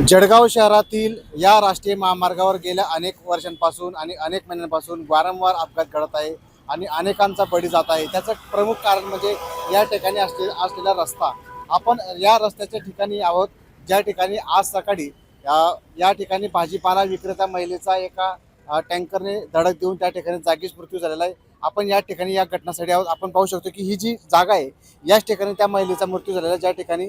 जळगाव शहरातील या राष्ट्रीय महामार्गावर गेल्या अनेक वर्षांपासून आणि अनेक महिन्यांपासून वारंवार अपघात घडत आहे आणि अनेकांचा बळी जात आहे। त्याचं प्रमुख कारण म्हणजे या ठिकाणी असलेला रस्ता। आपण या रस्त्याच्या ठिकाणी आहोत ज्या ठिकाणी आज सकाळी या ठिकाणी भाजीपाला विक्रेता महिलेचा एका टँकरने धडक देऊन त्या ठिकाणी जागीच मृत्यू झालेला आहे। आपण या ठिकाणी या घटनास्थळी आहोत। आपण पाहू शकतो की ही जी जागा आहे याच ठिकाणी त्या महिलेचा मृत्यू झालेला आहे, ज्या ठिकाणी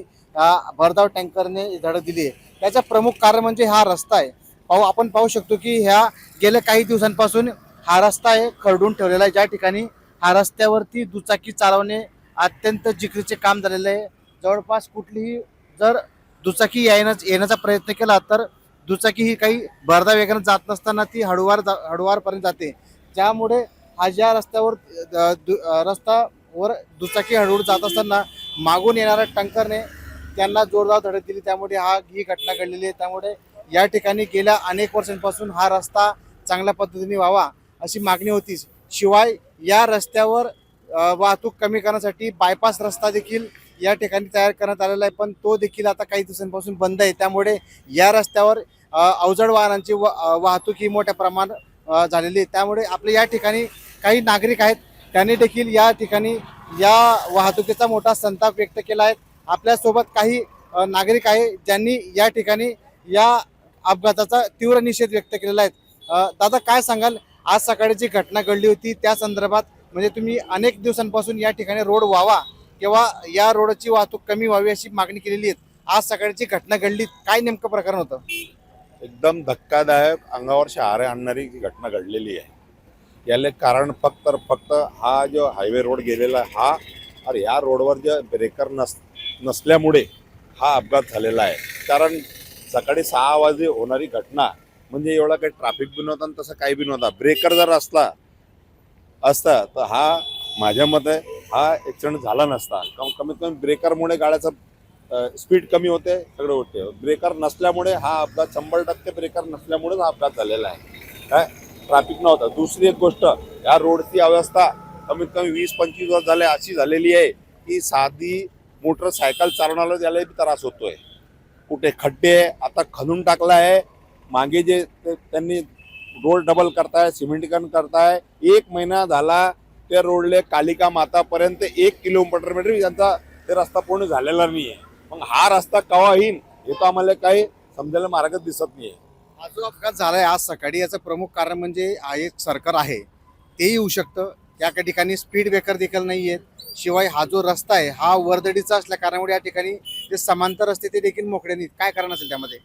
भरधाव टँकरने धडक दिली आहे। त्याचं प्रमुख कारण म्हणजे हा रस्ता आहे। आपण पाहू शकतो की ह्या गेल्या काही दिवसांपासून हा रस्ता आहे खरडून ठेवलेला आहे, ज्या ठिकाणी हा रस्त्यावरती दुचाकी चालवणे अत्यंत जिकरीचे काम झालेले आहे। जवळपास कुठलीही जर दुचाकी येण्याचा प्रयत्न केला तर दुचाकी ही काही भरधाव वेगाने जात नसताना ती हळूवारपर्यंत जाते, ज्यामुळे हा ज्या रस्त्यावर दुचाकी हळूहळू जात असताना मागून येणाऱ्या टँकरने त्यांना जोरदार धडक दिली, त्यामुळे ही घटना घडलेली आहे। त्यामुळे या ठिकाणी गेल्या अनेक वर्षांपासून हा रस्ता चांगल्या पद्धतीने व्हावा अशी मागणी होती। शिवाय या रस्त्यावर वाहतूक कमी करण्यासाठी बायपास रस्ता देखील या ठिकाणी तयार करण्यात आलेला आहे, पण तो देखील आता काही दिवसांपासून बंद आहे। त्यामुळे या रस्त्यावर अवजड वाहनांची वाहतूक ही मोठ्या प्रमाणात झालेली आहे। त्यामुळे आपल्या या ठिकाणी काही नागरिक आहेत, त्यांनी देखील या ठिकाणी या वाहतुकीचा मोठा संताप व्यक्त केला आहे। आपल्यासोबत काही नागरिक आहे ज्यांनी या ठिकाणी या अपघाताचा तीव्र निषेध व्यक्त केलेला आहे। दादा, काय सांगाल, आज सकाळी जी घटना घडली होती त्या संदर्भात? म्हणजे तुम्ही अनेक दिवसांपासून या ठिकाणी रोड व्हावा किंवा या रोडची वाहतूक कमी व्हावी अशी मागणी केलेली आहे। आज सकाळची घटना घडली, काय नेमकं प्रकरण होतं? एकदम धक्कादायक, अंगावर शहारे आणणारी घटना घडलेली आहे। याले कारण फक्त हा जो हायवे रोड गेलेला हा और या रोडवर जे ब्रेकर नसल्यामुळे हा अपघात झालेला आहे। कारण सकाळी 6 वाजे होणारी घटना म्हणजे एवढा काही ट्रॅफिक बी नव्हता आणि तसं काही बी नव्हता। ब्रेकर जर असता तर हा माझ्या मते हा ॲक्सिडेंट झाला नसता। कमीत कमी ब्रेकरमुळे गाड्याचा स्पीड कमी होते, सगळं होते। ब्रेकर नसल्यामुळे हा अपघात 100% ब्रेकर नसल्यामुळेच हा अपघात झालेला आहे। काय ट्रॅफिक नव्हतं। दुसरी एक गोष्ट, या रोडची अवस्था कमीत कमी 20-25 वर्ष झाले अशी झालेली आहे की साधी मोटरसायकल चालवणाऱ्याला त्याला बी त्रास होतोय। कुठे खड्डे आता खणून टाकला आहे, मागे जे त्यांनी रोड डबल करताय, सिमेंटीकरण करताय। 1 महिना झाला त्या रोडले कालिका मातापर्यंत 1 किलोमीटर यांचा ते रस्ता पूर्ण झालेला नाही आहे। मग हा रस्ता केव्हा येईल हे तर आम्हाला काही समजायला मार्गच दिसत नाही आहे। हा जो अपघात झालाय आज सकाळी याचं प्रमुख कारण म्हणजे एक सरकार आहे तेही होऊ शकतं। या ठिकाणी स्पीड ब्रेकर देखील नाही आहेत। शिवाय हा जो रस्ता आहे हा वर्दळीचा असल्या कारणामुळे या ठिकाणी जे समांतर रस्ते ते देखील मोकळे नाहीत। काय कारण असेल त्यामध्ये?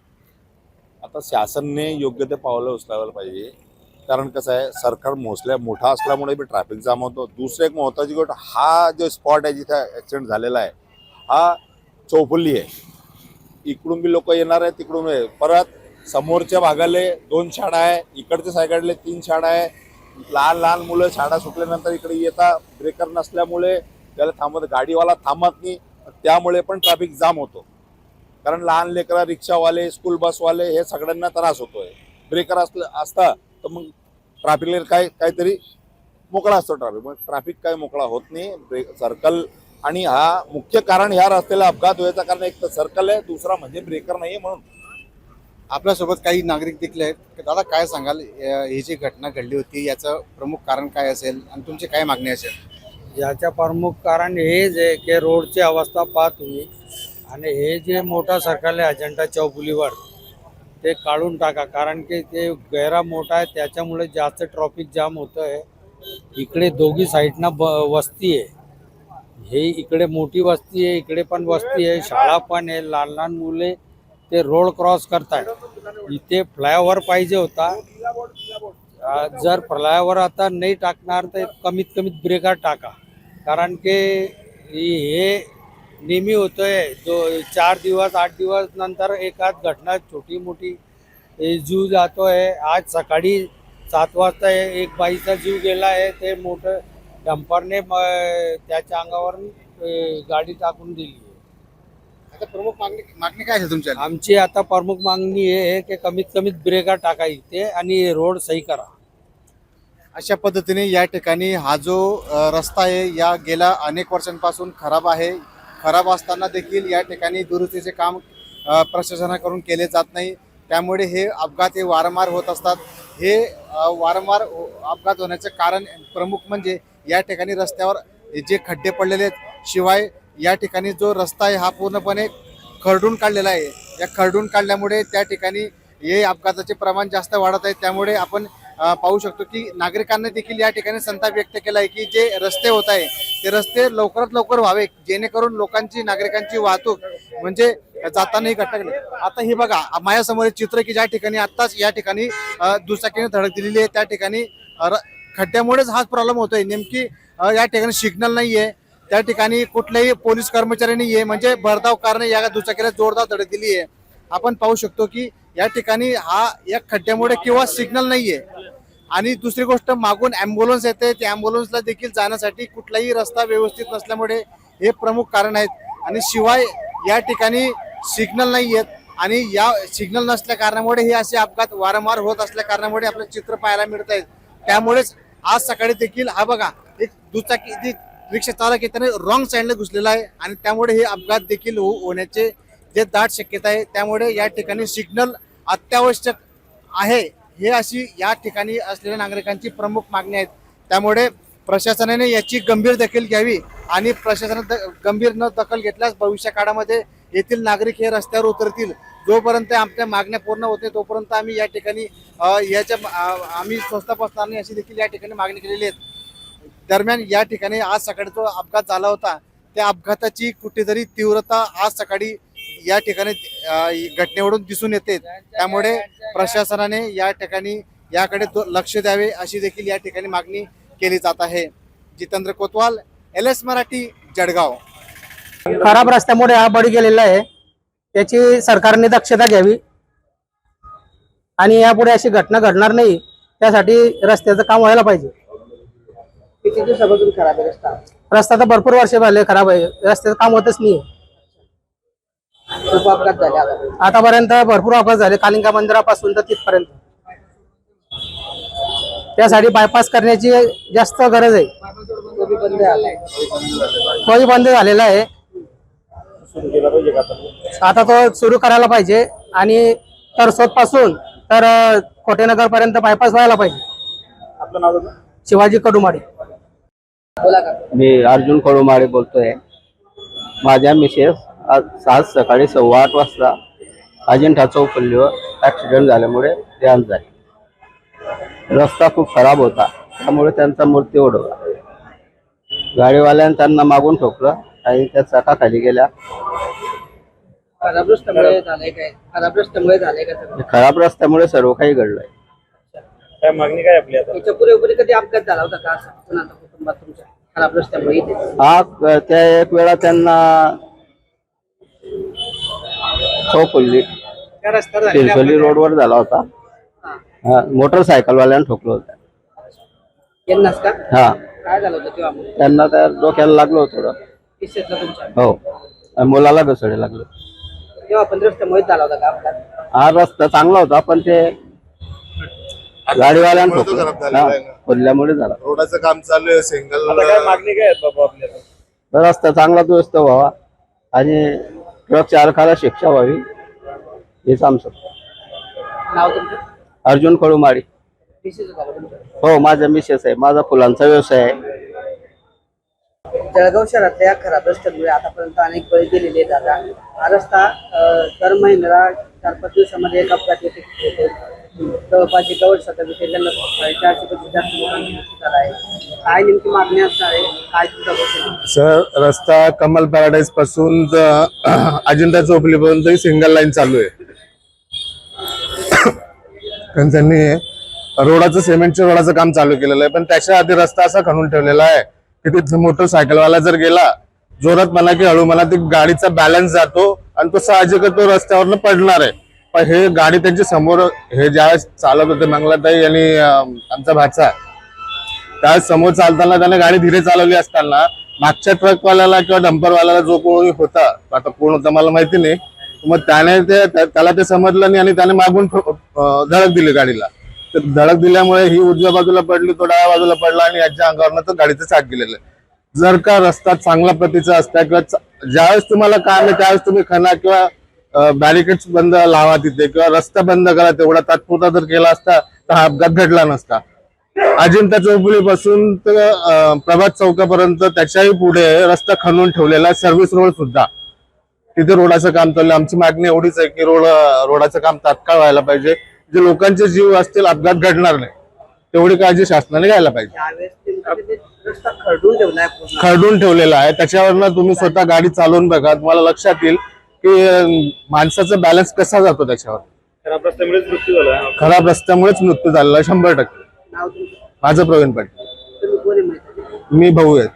आता शासनाने योग्य ते पावलं उचलायला पाहिजे। कारण कसं आहे, सरकार मोठा असल्यामुळे बी ट्रॅफिक जाम होतो। दुसरी एक महत्त्वाची गोष्ट, हा जो स्पॉट आहे जिथे ॲक्सिडेंट झालेला आहे हा चौफुली आहे। इकडून बी लोक येणार आहे, तिकडून परत समोरच्या भागाले 2 शाळा आहे, इकडच्या साईडले 3 शाळा आहे। लहान मुलं शाळा सुटल्यानंतर इकडे येतात, ब्रेकर नसल्यामुळे त्याला गाडीवाला थांबत नाही, त्यामुळे पण ट्रॅफिक जाम होतो। कारण लहान लेकरं, रिक्षावाले, स्कूल बसवाले हे सगळ्यांना त्रास होतोय। ब्रेकर असता तर मग ट्रॅफिकला काहीतरी मोकळा असतो ट्रॅफिक, मग ट्रॅफिक काय मोकळा होत नाही। सर्कल आणि हा मुख्य कारण ह्या रस्त्याला अपघात व्हायचं कारण एक तर सर्कल आहे, दुसरा म्हणजे ब्रेकर नाही म्हणून। आपल्यासोबत काही नागरिक देखील आहेत। दादा, काय सांगाल, ही जी घटना घडली होती याचं प्रमुख कारण काय असेल आणि तुमची काय मागणी असेल? याच्या प्रमुख कारण हेच आहे की रोडची अवस्था पहा तुम्ही, आणि हे जे मोठा सरकार आहे अजंठा चौफुलीवर ते काढून टाका। कारण की ते गैरा मोठा आहे, त्याच्यामुळे जास्त ट्रॅफिक जाम होतं आहे। इकडे दोघी साईडनं वस्ती आहे, हे इकडे मोठी वस्ती आहे, इकडे पण वस्ती आहे, शाळा पण आहे। लहान मुले ते रोड क्रॉस करतात। इथे फ्लायओव्हर पाहिजे होता। जर फ्लायओव्हर आता नाही टाकणार तर कमीत कमीत ब्रेकर टाका। कारण की हे नेहमी होतोय, 4 दिवस 8 दिवस नंतर एखाद घटना छोटी मोठी जीव जातोय। आज सकाळी 7 वाजता एक बाईचा जीव गेला आहे, ते मोठं डंपरने त्याच्या अंगावर गाडी टाकून दिली आहे। आता प्रमुख मागणी काय असेल तुमच्या? आमची आता प्रमुख मागणी आहे की कमीत कमीत ब्रेकर टाका इथे आणि रोड सही करा। अशा पद्धतीने या ठिकाणी हा जो रस्ता आहे या गेल्या अनेक वर्षांपासून खराब आहे। खराब असताना देखील या ठिकाणी दुरुस्तीचे काम प्रशासनाकडून केले जात नाही. त्यामुळे हे अपघात हे वारंवार होत असतात. हे वारंवार अपघात होण्याचे कारण प्रमुख म्हणजे या ठिकाणी रस्त्यावर जे खड्डे पडलेले आहेत. शिवाय या ठिकाणी जो रस्ता आहे हा पूर्णपणे खरडून काढलेला आहे. या खरडून काढल्यामुळे त्या ठिकाणी हे अपघाताचे प्रमाण जास्त वाढत आहे. त्यामुळे आपण पाहू शकतो की नागरिकांनी देखील या ठिकाणी संताप व्यक्त केला आहे की जे रस्ते होत आहे ते रस्ते लवकरात लवकर व्हावे, जेणेकरून लोकांची नागरिकांची वाहतूक म्हणजे जाताना ही घटना घडली. आता हे बघा माझ्यासमोर चित्र की ज्या ठिकाणी आत्ताच या ठिकाणी दुचाकीने धडक दिलेली आहे. त्या ठिकाणी खड्ड्यामुळेच हाच प्रॉब्लेम होतोय. नेमकी या ठिकाणी सिग्नल नाहीये, त्या ठिकाणी कुठल्याही पोलीस कर्मचारी नाहीये, म्हणजे भरधाव कारणे या दुचाकीला जोरदार धडक दिली आहे. आपण पाहू शकतो की या ठिकाणी हा या खड्ड्यामुळे किंवा सिग्नल नाहीये. आणि दुसरी गोष्ट मागून ॲम्ब्युलन्स येते, त्या ॲम्ब्युलन्सला देखील जाण्यासाठी कुठलाही रस्ता व्यवस्थित नसल्यामुळे हे प्रमुख कारण आहेत. आणि शिवाय या ठिकाणी सिग्नल नाही आहेत आणि या सिग्नल नसल्या कारणामुळे हे असे अपघात वारंवार होत असल्या कारणामुळे आपलं चित्र पाहायला मिळत आहेत. त्यामुळेच आज सकाळी देखील हा बघा एक दुचाकी रिक्षा चालक आहे त्याने रॉंग साईडला घुसलेला आहे आणि त्यामुळे हे अपघात देखील होण्याचे जे दाट शक्यता आहे. त्यामुळे या ठिकाणी सिग्नल अत्यावश्यक आहे, हे अशी या ठिकाणी असलेल्या नागरिकांची प्रमुख मागणी आहे. त्यामुळे प्रशासनाने याची गंभीर दखल घ्यावी आणि प्रशासनाने गंभीर न दखल घेतल्यास भविष्य काळामध्ये येथील नागरिक हे रस्त्यावर उतरतील. जोपर्यंत आमच्या मागण्या पूर्ण होते तोपर्यंत आम्ही या ठिकाणी आम्ही स्वस्त बसणार नाही अशी देखील या ठिकाणी मागणी केलेली आहे. दरम्यान या ठिकाणी आज सकाळी जो अपघात झाला होता त्या अपघाताची कुठेतरी तीव्रता आज सकाळी या ठिकाणी घटनेवरून दिसून येते. त्यामुळे प्रशासनाने या ठिकाणी याकडे लक्ष द्यावे अशी देखील या ठिकाणी मागणी केली जात आहे. जितेंद्र कोतवाल, LS मराठी, जळगाव. खराब रस्त्यामुळे हा बळी गेलेला आहे, त्याची सरकारने दक्षता घ्यावी आणि यापुढे अशी घटना घडणार नाही त्यासाठी रस्त्याचं काम व्हायला पाहिजे. किती दिवसापासून खराब आहे रस्ता? रस्ता तर भरपूर वर्ष झाले खराब आहे, रस्त्याचं काम होतच नाही. खूप अपघात झाले आता. आतापर्यंत भरपूर अपघात झाले, कालिंगा मंदिरापासून तर तिथपर्यंत. त्यासाठी बायपास करण्याची जास्त गरज आहे. तो बी बंद झालाय. तोही बंद झालेला आहे, आता तो सुरू करायला पाहिजे. आणि तरसोद पासून तर खोटेनगर पर्यंत बायपास व्हायला पाहिजे. आपलं नाव दादा? शिवाजी कडुमाडी. बोला का. मी अर्जुन कडुमाळे बोलतोय. माझ्या मिसेस आज सकाळी 8:15 वाजता अजिंठा चौपल्लीवर ॲक्सिडेंट झाल्यामुळे देहांत झाले. रस्ता खूप खराब होता त्यामुळे त्यांचा मृत्यू ओढवला. गाडीवाल्याने त्यांना मागून ठोकलं आणि त्या चाकाखाली गेल्या. खराब रस्त्यामुळे झालंय काय? खराब रस्त्यामुळे झालंय का सगळं? खराब रस्त्यामुळे सर्व काही घडलंय. काय मागणी काय आपली आता? याच्या पूर्वी कधी अपघात झाला होता का असा कुणाचा कुटुंबात तुमच्या खराब रस्त्यामुळे इथे? हा त्या एक वेळा त्यांना चौपल्ली चिंचोली रोडवर झाला होता. मोटरसायकलवाल्यानं ठोकलं होतं. यांनाच का? हा, काय झालं होतं तेव्हा? त्यांना त्या डोक्याला लागलं होतं थोडं. किस्सेतलं तुमच्या? हो, आणि मुलाला घसरडे लागलं. तेव्हा पण रस्त्यामुळे झाला होता का अपघात? हा रस्ता चांगला होता पण ते गाडीवाल्यानं ठोकलं, खोदल्यामुळे झाला. रोडाचं काम चालू आहे. सिंगल मागणी काय आहे बाबा आपल्याला? रस्ता चांगला दुरुस्त व्हावा आणि ट्रक चालकाला शिक्षा व्हावी हेच आमचं. नाव तुमचं? अर्जुन कडुमाडी. किस्सेत झालं तुमचं? हो, माझा मिसेस आहे. माझा फुलांचा व्यवसाय आहे. जळगाव शहरातल्या खराब रस्त्यामुळे आतापर्यंत अनेक बळी गेलेले आहेत. दादा, हा रस्ता दर महिन्याला 4-5 दिवसामध्ये एक अपघात येतो. जवळपास एका वर्षात 425 जास्त लोकांचा मृत्यू झाला आहे. काय नेमकी मागणी असणार आहे? काय तुमचा भविष्य? सर, रस्ता कमल पॅराडाईज पासून अजिंठा चौपलीपर्यंत सिंगल लाईन चालू आहे. पण त्यांनी रोडाचं सिमेंटच्या रोडाचं काम चालू केलेलं आहे. पण त्याच्या आधी रस्ता असा खणून ठेवलेला आहे की तिथे मोटरसायकलवाला जर गेला जोरात म्हणा की हळू म्हणा, ती गाडीचा बॅलन्स जातो आणि तो साहजिकच तो रस्त्यावरनं पडणार आहे. पण हे गाडी त्यांच्या समोर, हे ज्यावेळेस चालत होते मंगलाताई आणि आमचा भाचा, त्यावेळेस समोर चालताना त्याने गाडी धीरे चालवली असताना मागच्या ट्रकवाल्याला किंवा डंपरवाल्याला जो कोणी होता, आता कोण होता मला माहिती नाही, मग त्याने त्याला ते समजलं नाही आणि त्याने मागून धडक दिली गाडीला. तर धडक दिल्यामुळे ही उजव्या बाजूला पडली, तो डाव्या बाजूला पडला आणि याच्या अंगावरनं तर गाडीचं चाक गेलेलं आहे. जर का रस्ता चांगल्या प्रतीचा असता किंवा ज्यावेळेस तुम्हाला काम आहे त्यावेळेस तुम्ही खणा किंवा बॅरिकेड्स बंद लावा तिथे किंवा रस्ता बंद करा, तेवढा तात्पुरता जर केला असता तर हा अपघात घडला नसता. अजिंठा चौफुलीपासून तर प्रभात चौकापर्यंत त्याच्याही पुढे रस्ता खणून ठेवलेला आहे, सर्व्हिस रोड सुद्धा. तिथे रोडाचं काम चाललं. आमची मागणी एवढीच आहे की रोडाचं काम तात्काळ व्हायला पाहिजे, जे लोकांचे जीव असतील अपघात घडणार नाही तेवढी काळजी शासनाने घ्यायला पाहिजे. त्यावेळेस ते रस्ता खरडून ठेवलाय पूर्ण. खरडून ठेवलेला आहे, त्याच्यावरनं तुम्ही स्वतः गाडी चालवून बघा, तुम्हाला लक्षात येईल की माणसाचा बॅलन्स कसा जातो त्याच्यावर. खराब रस्त्यामुळेच मृत्यू झालेला 100%. नाव तुमचं? माझं प्रवीण पाटील. तुम्ही कोणी माहिती? मी भाऊ आहे.